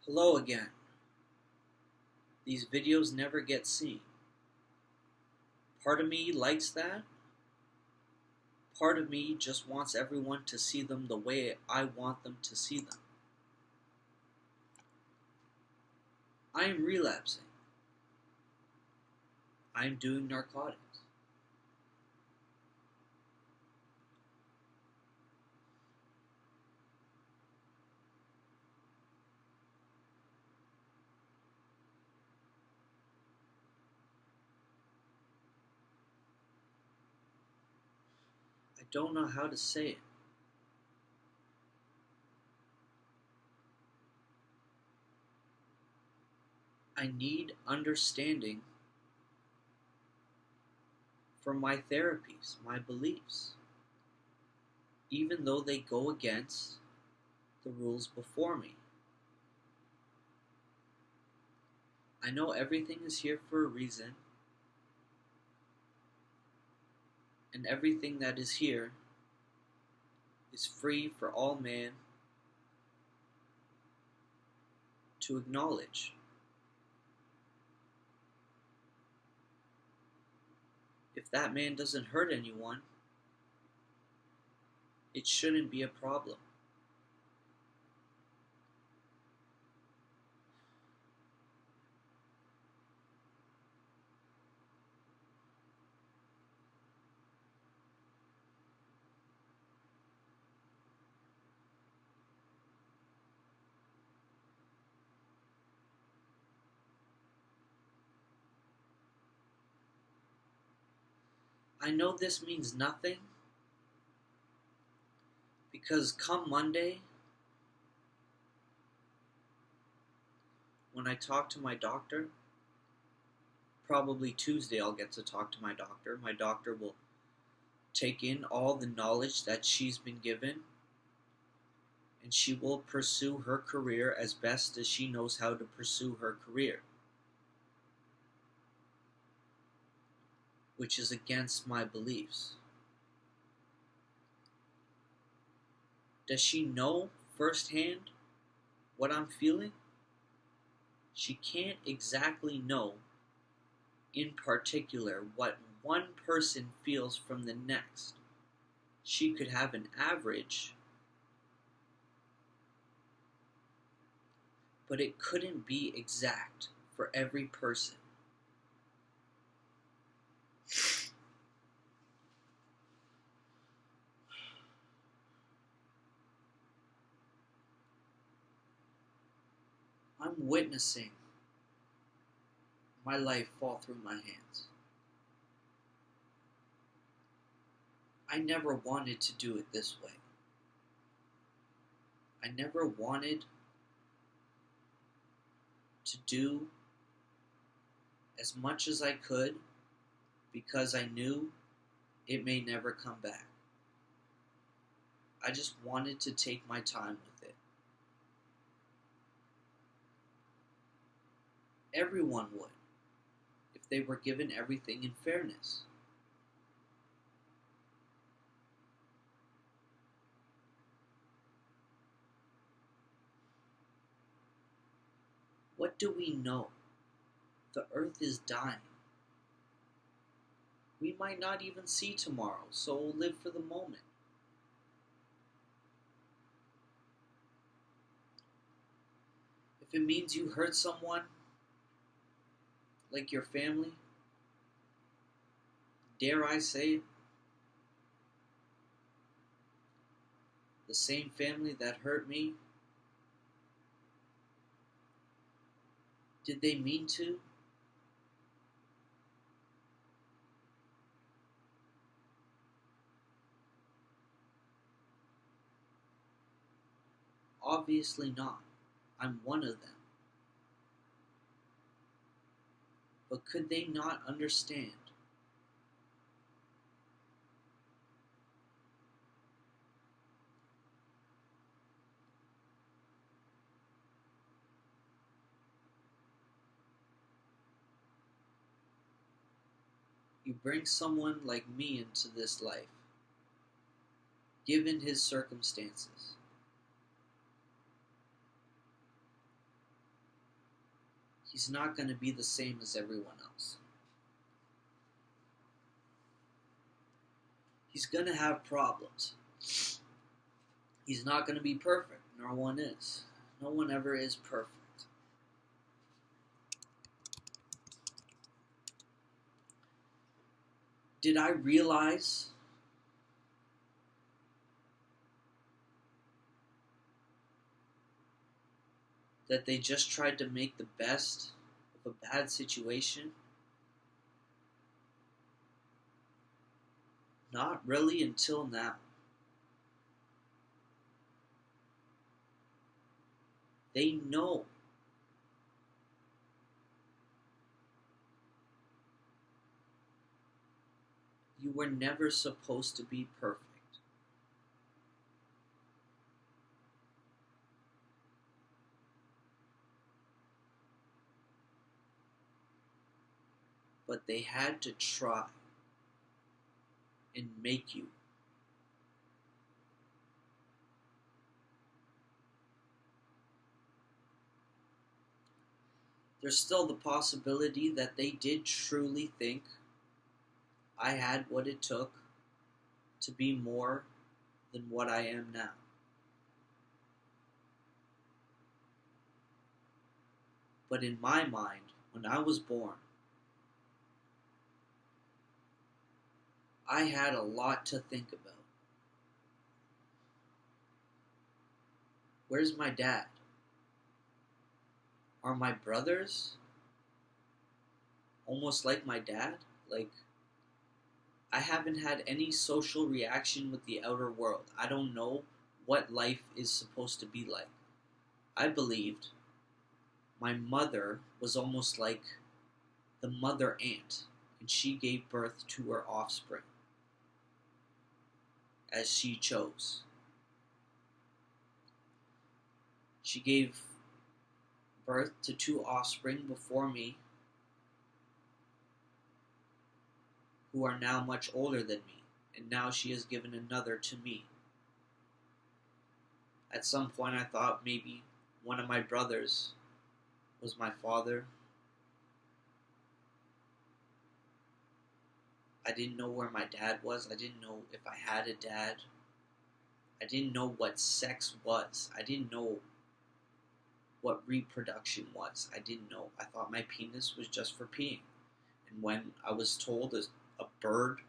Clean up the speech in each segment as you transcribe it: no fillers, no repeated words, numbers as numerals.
Hello again. These videos never get seen. Part of me likes that. Part of me just wants everyone to see them the way I want them to see them. I am relapsing. I am doing narcotics. I don't know how to say it. I need understanding for my therapies, my beliefs, even though they go against the rules before me. I know everything is here for a reason, and everything that is here is free for all man to acknowledge. If that man doesn't hurt anyone, it shouldn't be a problem. I know this means nothing because come Monday, when I talk to my doctor, probably Tuesday I'll get to talk to my doctor. My doctor will take in all the knowledge that she's been given, and she will pursue her career as best as she knows how to pursue her career, which is against my beliefs. Does she know firsthand what I'm feeling? She can't exactly know in particular what one person feels from the next. She could have an average, but it couldn't be exact for every person. I'm witnessing my life fall through my hands. I never wanted to do it this way. I never wanted to do as much as I could because I knew it may never come back. I just wanted to take my time with it. Everyone would, if they were given everything in fairness. What do we know? The earth is dying. We might not even see tomorrow, so we'll live for the moment. If it means you hurt someone, like your family, dare I say it, the same family that hurt me, did they mean to? Obviously not. I'm one of them. But could they not understand? You bring someone like me into this life, given his circumstances. he's not going to be the same as everyone else. He's going to have problems. He's not going to be perfect. No one is. No one ever is perfect. Did I realize that they just tried to make the best of a bad situation? Not really until now. They know you were never supposed to be perfect. But they had to try and make you. There's still the possibility that they did truly think I had what it took to be more than what I am now. But in my mind, when I was born, I had a lot to think about. Where's my dad? Are my brothers almost like my dad? Like, I haven't had any social reaction with the outer world. I don't know what life is supposed to be like. I believed my mother was almost like the mother ant, and she gave birth to her offspring as she chose. She gave birth to 2 offspring before me who are now much older than me, and now she has given another to me. At some point I thought maybe one of my brothers was my father. I didn't know where my dad was. I didn't know if I had a dad. I didn't know what sex was. I didn't know what reproduction was. I didn't know. I thought my penis was just for peeing. And when I was told a bird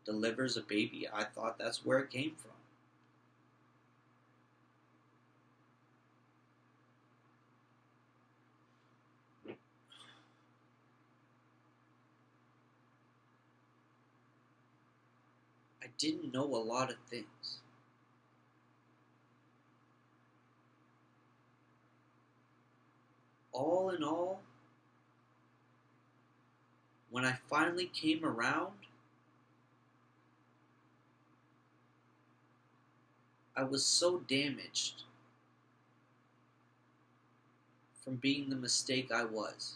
delivers a baby, I thought that's where it came from. I didn't know a lot of things. All in all, when I finally came around, I was so damaged from being the mistake I was.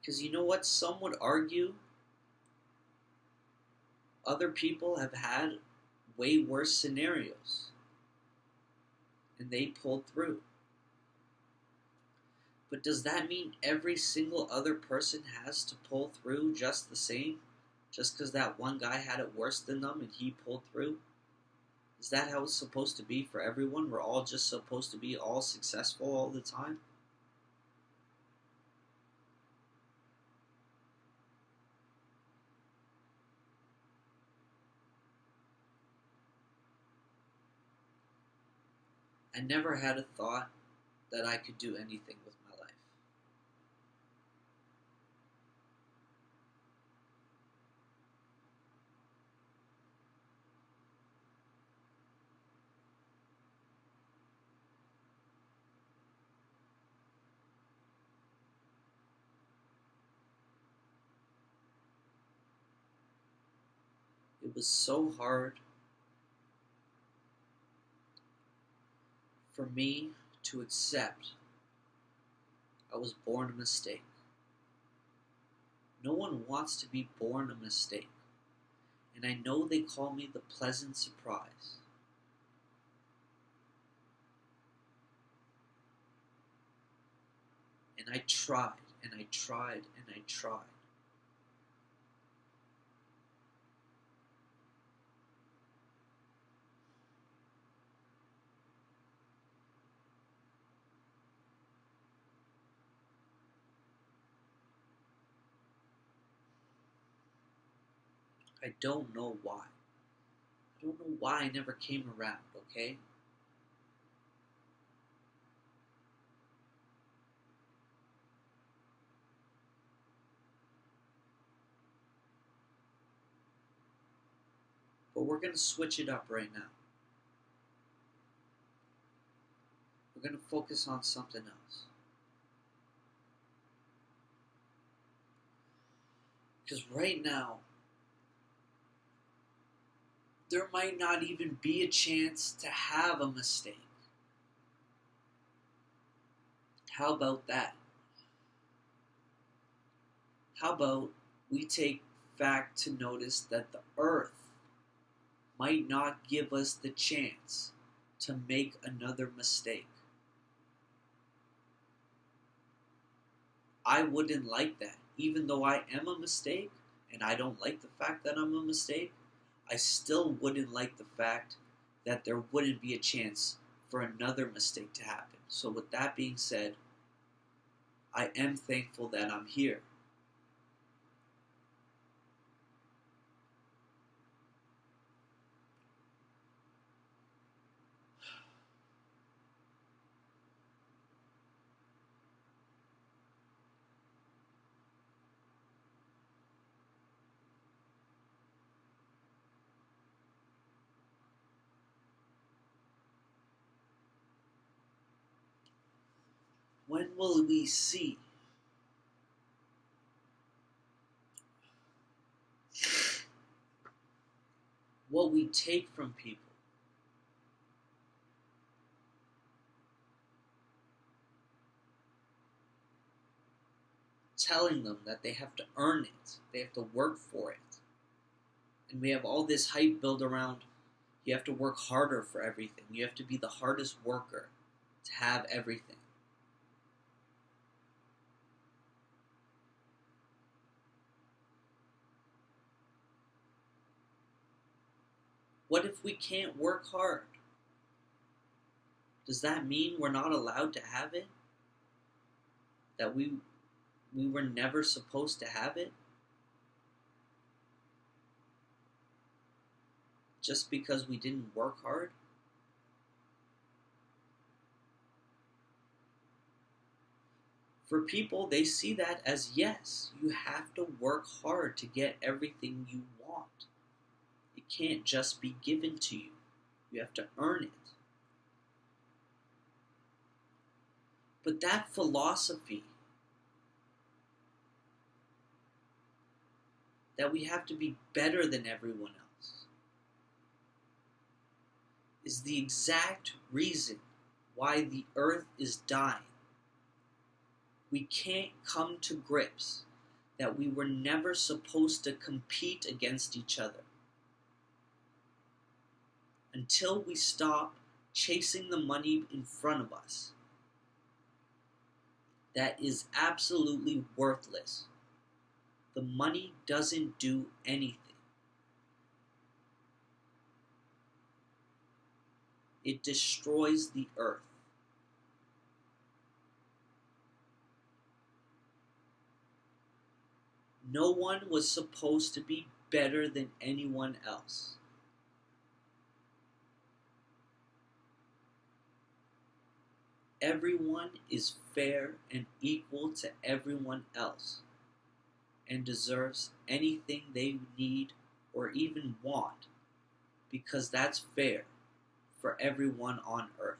Because you know what? Some would argue other people have had way worse scenarios and they pulled through. But does that mean every single other person has to pull through just the same? Just because that one guy had it worse than them and he pulled through? Is that how it's supposed to be for everyone? We're all just supposed to be all successful all the time? I never had a thought that I could do anything with my life. It was so hard for me to accept I was born a mistake. No one wants to be born a mistake. And I know they call me the pleasant surprise. And I tried, and I tried, and I tried. I don't know why. I don't know why I never came around, okay? But we're going to switch it up right now. We're going to focus on something else. Because right now, there might not even be a chance to have a mistake. How about that? How about we take fact to notice that the earth might not give us the chance to make another mistake? I wouldn't like that. Even though I am a mistake, and I don't like the fact that I'm a mistake, I still wouldn't like the fact that there wouldn't be a chance for another mistake to happen. So with that being said, I am thankful that I'm here. When will we see what we take from people? Telling them that they have to earn it, they have to work for it. And we have all this hype built around you have to work harder for everything. You have to be the hardest worker to have everything. What if we can't work hard? Does that mean we're not allowed to have it? That we were never supposed to have it? Just because we didn't work hard? For people, they see that as yes, you have to work hard to get everything you want. It can't just be given to you. You have to earn it. But that philosophy that we have to be better than everyone else is the exact reason why the earth is dying. We can't come to grips that we were never supposed to compete against each other. Until we stop chasing the money in front of us, that is absolutely worthless. The money doesn't do anything. It destroys the earth. No one was supposed to be better than anyone else. Everyone is fair and equal to everyone else and deserves anything they need or even want, because that's fair for everyone on earth.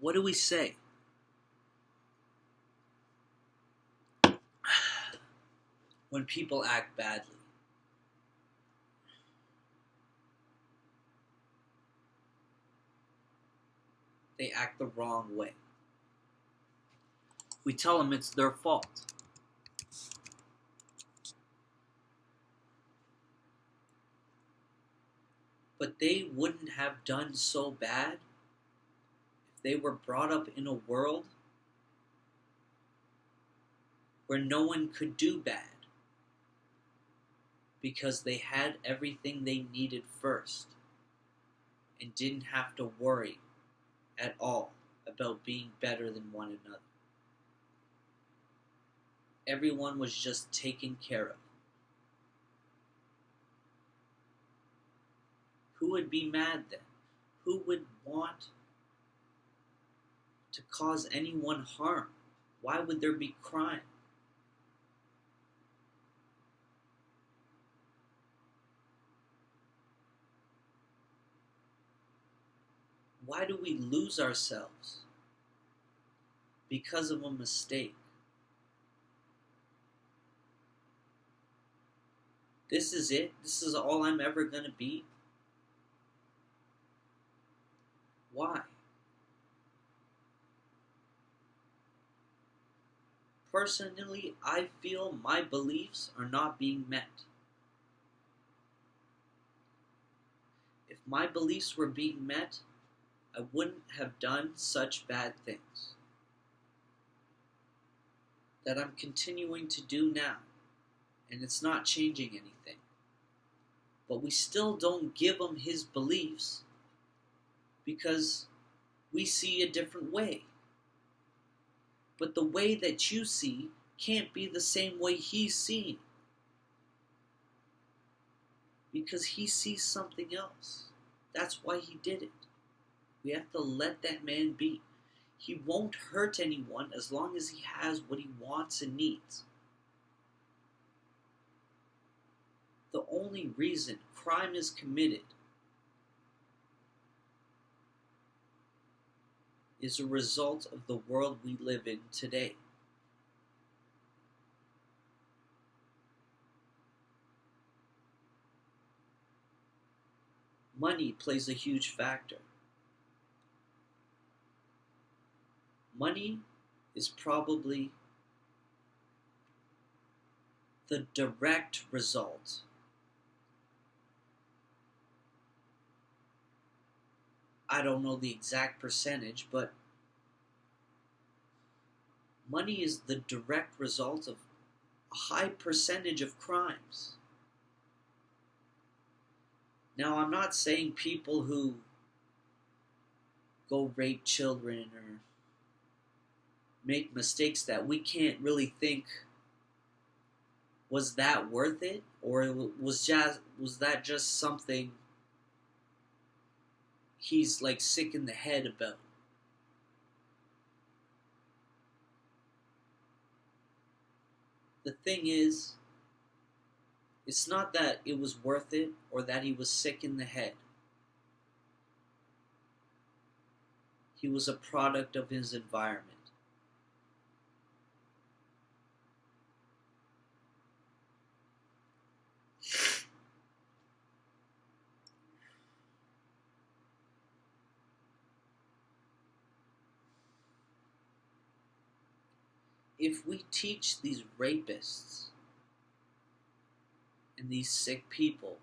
What do we say? When people act badly. They act the wrong way. We tell them it's their fault. But they wouldn't have done so bad if they were brought up in a world where no one could do bad because they had everything they needed first and didn't have to worry at all about being better than one another. Everyone was just taken care of. Who would be mad then? Who would want to cause anyone harm? Why would there be crime? Why do we lose ourselves? Because of a mistake. This is it? This is all I'm ever going to be? Why? Personally, I feel my beliefs are not being met. If my beliefs were being met, I wouldn't have done such bad things that I'm continuing to do now, and it's not changing anything. But we still don't give him his beliefs because we see a different way. But the way that you see can't be the same way he's seeing, because he sees something else. That's why he did it. We have to let that man be. He won't hurt anyone as long as he has what he wants and needs. The only reason crime is committed is a result of the world we live in today. Money plays a huge factor. Money is probably the direct result I don't know the exact percentage, but money is the direct result of a high percentage of crimes. Now, I'm not saying people who go rape children or make mistakes that we can't really think, was that worth it, or was that just something he's like sick in the head about? The thing is, it's not that it was worth it or that he was sick in the head. He was a product of his environment. If we teach these rapists and these sick people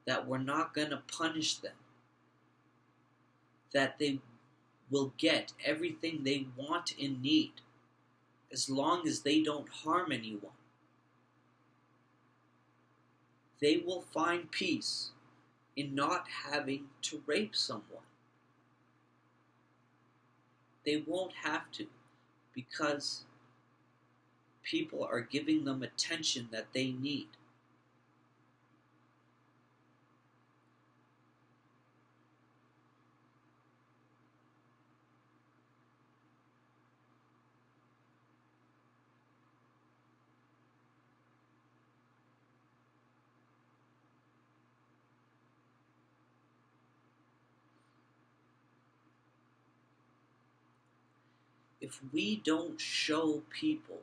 that we're not going to punish them, that they will get everything they want and need as long as they don't harm anyone, they will find peace in not having to rape someone. They won't have to, because people are giving them attention that they need. If we don't show people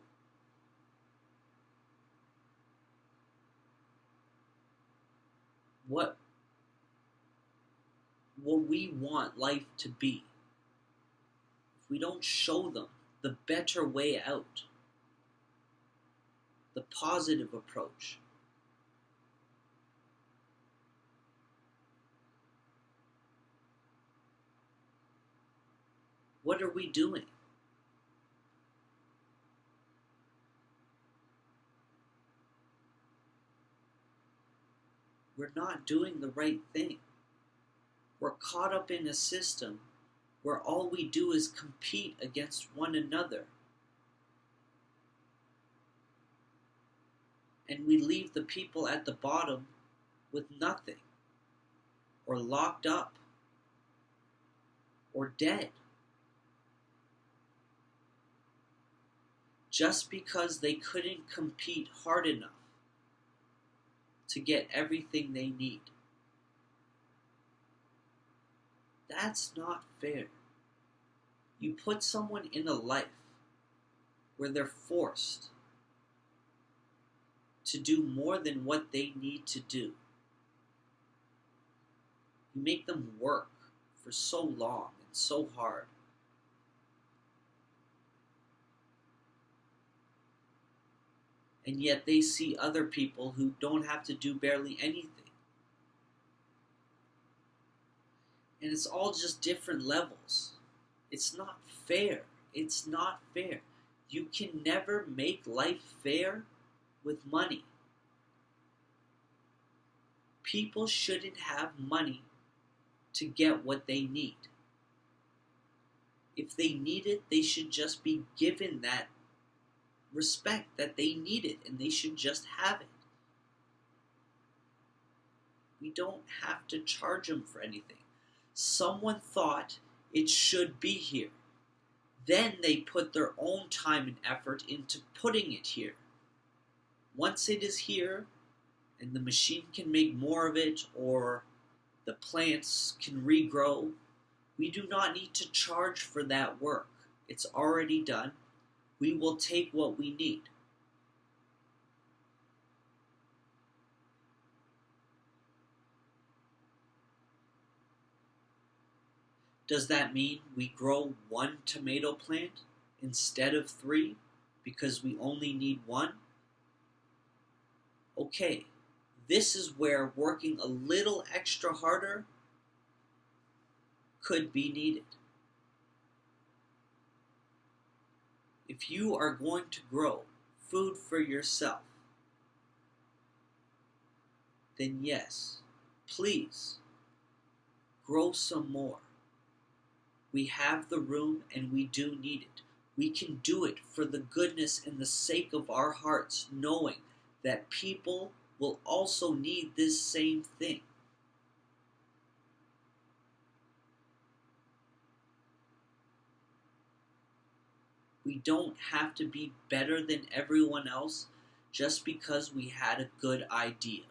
what we want life to be, if we don't show them the better way out, the positive approach, what are we doing? We're not doing the right thing. We're caught up in a system where all we do is compete against one another. And we leave the people at the bottom with nothing, or locked up, or dead. Just because they couldn't compete hard enough to get everything they need. That's not fair. You put someone in a life where they're forced to do more than what they need to do. You make them work for so long and so hard. And yet they see other people who don't have to do barely anything. And it's all just different levels. It's not fair. It's not fair. You can never make life fair with money. People shouldn't have money to get what they need. If they need it, they should just be given that respect that they need it, and they should just have it. We don't have to charge them for anything. Someone thought it should be here. Then they put their own time and effort into putting it here. Once it is here, and the machine can make more of it, or the plants can regrow, we do not need to charge for that work. It's already done. We will take what we need. Does that mean we grow one tomato plant instead of 3 because we only need 1? Okay, this is where working a little extra harder could be needed. If you are going to grow food for yourself, then yes, please, grow some more. We have the room and we do need it. We can do it for the goodness and the sake of our hearts, knowing that people will also need this same thing. We don't have to be better than everyone else just because we had a good idea.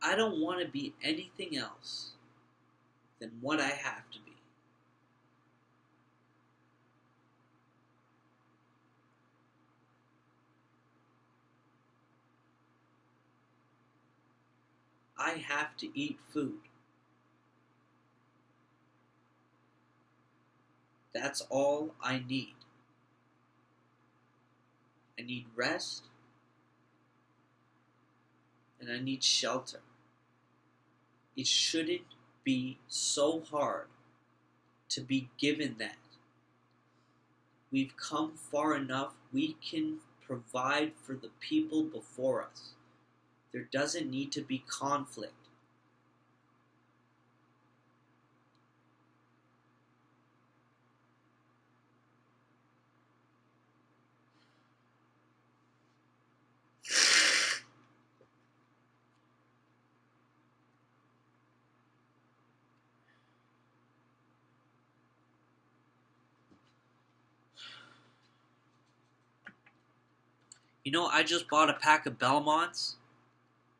I don't want to be anything else than what I have to be. I have to eat food. That's all I need. I need rest, and I need shelter. It shouldn't be so hard to be given that. We've come far enough, we can provide for the people before us. There doesn't need to be conflict. I just bought a pack of Belmonts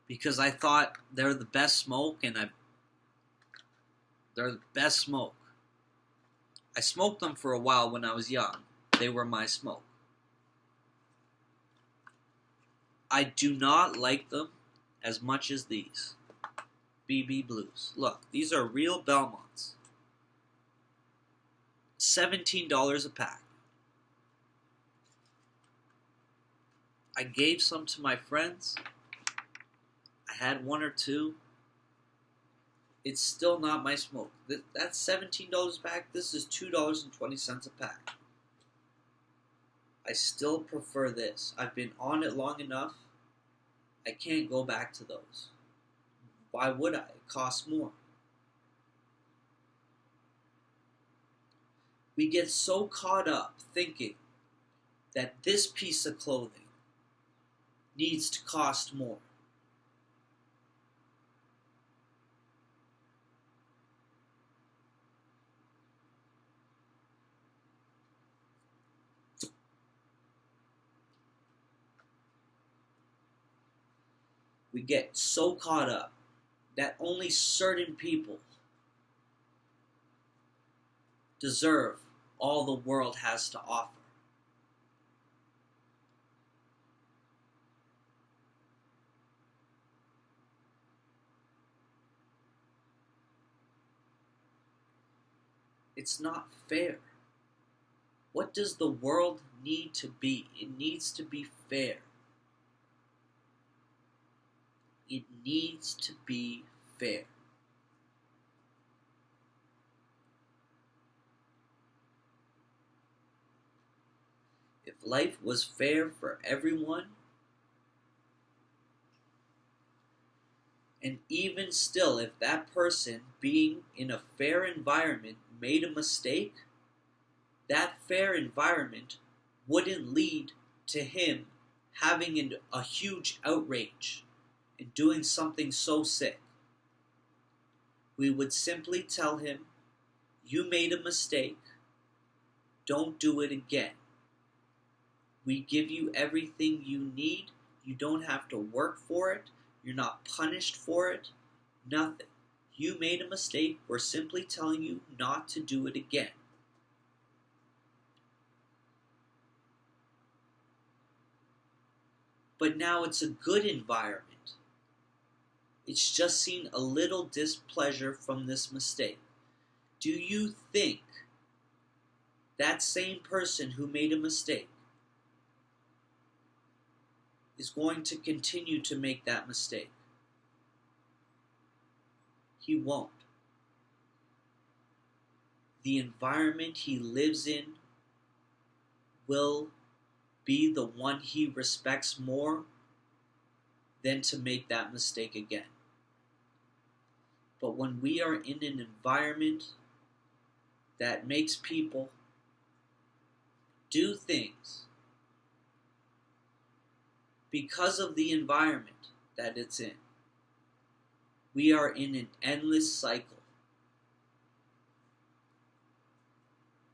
because I thought they're the best smoke, and they're the best smoke. I smoked them for a while when I was young. They were my smoke. I do not like them as much as these BB Blues. Look, these are real Belmonts. $17 a pack. I gave some to my friends. I had one or two. It's still not my smoke. That's $17 a pack. This is $2.20 a pack. I still prefer this. I've been on it long enough. I can't go back to those. Why would I? It costs more. We get so caught up thinking that this piece of clothing needs to cost more. We get so caught up that only certain people deserve all the world has to offer. It's not fair. What does the world need to be? It needs to be fair. It needs to be fair. If life was fair for everyone, and even still, if that person being in a fair environment made a mistake, that fair environment wouldn't lead to him having a huge outrage and doing something so sick. We would simply tell him, you made a mistake, don't do it again. We give you everything you need. You don't have to work for it. You're not punished for it. Nothing. You made a mistake. We're simply telling you not to do it again. But now it's a good environment. It's just seen a little displeasure from this mistake. Do you think that same person who made a mistake is going to continue to make that mistake? He won't. The environment he lives in will be the one he respects more than to make that mistake again. But when we are in an environment that makes people do things because of the environment that it's in, we are in an endless cycle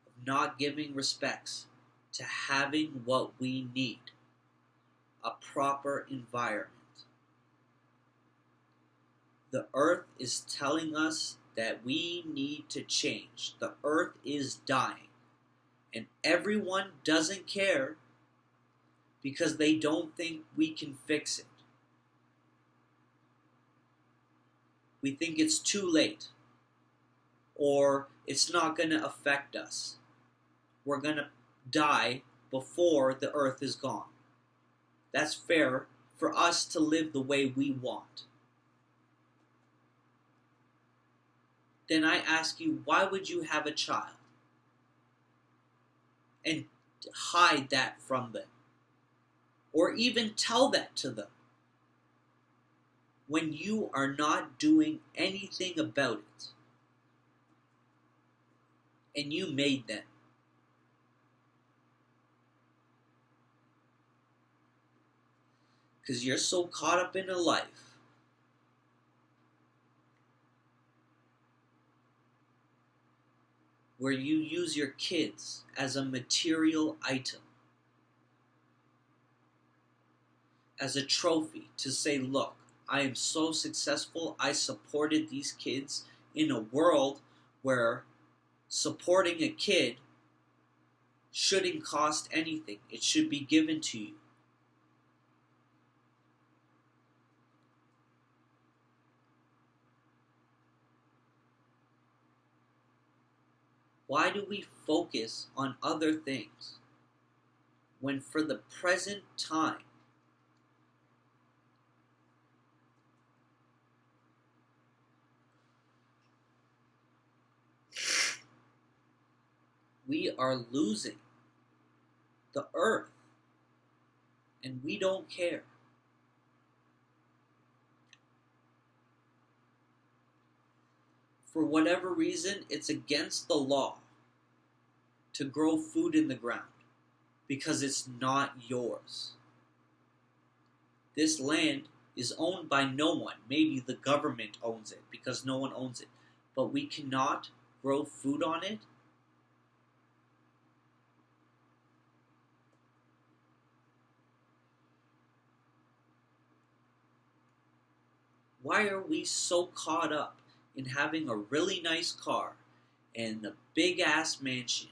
of not giving respects to having what we need, a proper environment. The earth is telling us that we need to change. The earth is dying. And everyone doesn't care because they don't think we can fix it. We think it's too late, or it's not going to affect us. We're going to die before the earth is gone. That's fair for us to live the way we want. Then I ask you, why would you have a child and hide that from them? Or even tell that to them when you are not doing anything about it? And you made them. Because you're so caught up in a life where you use your kids as a material item. as a trophy to say, look, I am so successful. I supported these kids in a world where supporting a kid shouldn't cost anything. It should be given to you. Why do we focus on other things when for the present time we are losing the earth and we don't care? For whatever reason, it's against the law to grow food in the ground because it's not yours. This land is owned by no one. Maybe the government owns it because no one owns it. But we cannot grow food on it. Why are we so caught up in having a really nice car and a big ass mansion?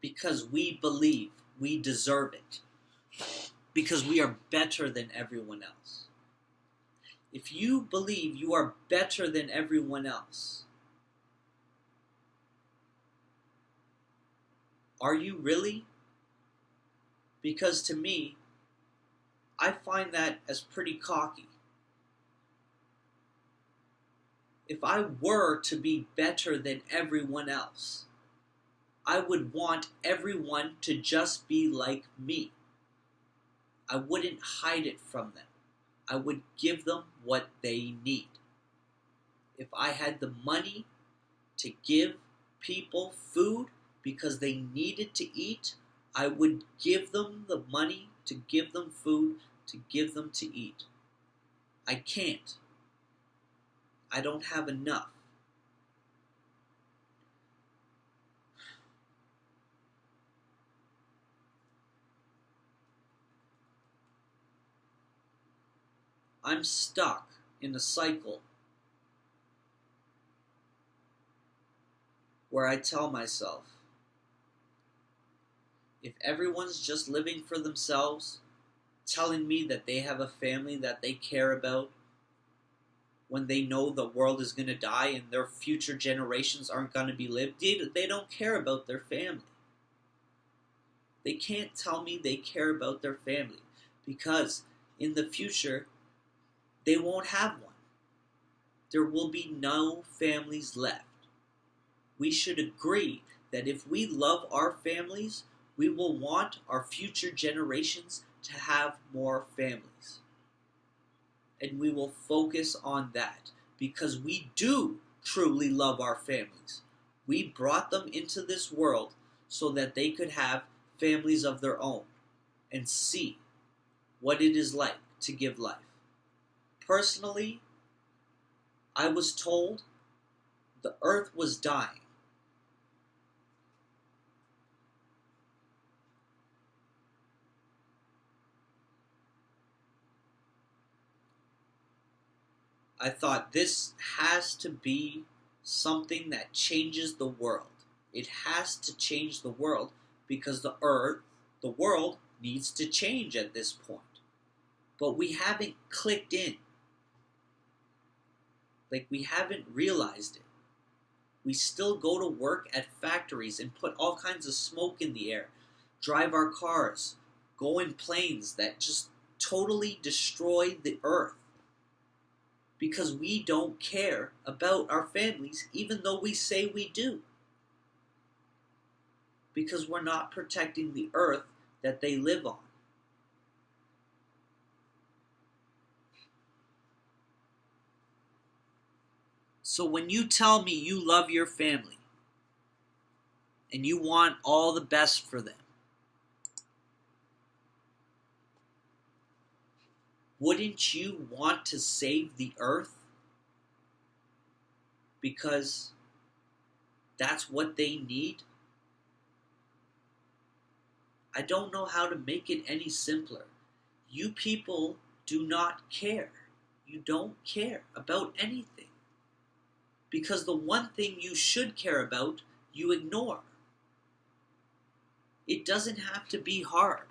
Because we believe we deserve it. Because we are better than everyone else. If you believe you are better than everyone else, are you really? Because to me, I find that as pretty cocky. If I were to be better than everyone else, I would want everyone to just be like me. I wouldn't hide it from them. I would give them what they need. If I had the money to give people food because they needed to eat, I would give them the money to give them food, to give them to eat. I can't. I don't have enough. I'm stuck in a cycle where I tell myself, if everyone's just living for themselves, telling me that they have a family that they care about, when they know the world is going to die and their future generations aren't going to be lived, they don't care about their family. They can't tell me they care about their family because in the future, they won't have one. There will be no families left. We should agree that if we love our families, we will want our future generations to have more families. And we will focus on that because we do truly love our families. We brought them into this world so that they could have families of their own and see what it is like to give life. Personally, I was told the earth was dying. I thought this has to be something that changes the world. It has to change the world because the world needs to change at this point. But we haven't clicked in. Like we haven't realized it. We still go to work at factories and put all kinds of smoke in the air, drive our cars, go in planes that just totally destroy the earth. Because we don't care about our families, even though we say we do. Because we're not protecting the earth that they live on. So when you tell me you love your family and you want all the best for them, wouldn't you want to save the earth? Because that's what they need? I don't know how to make it any simpler. You people do not care. You don't care about anything. Because the one thing you should care about, you ignore. It doesn't have to be hard.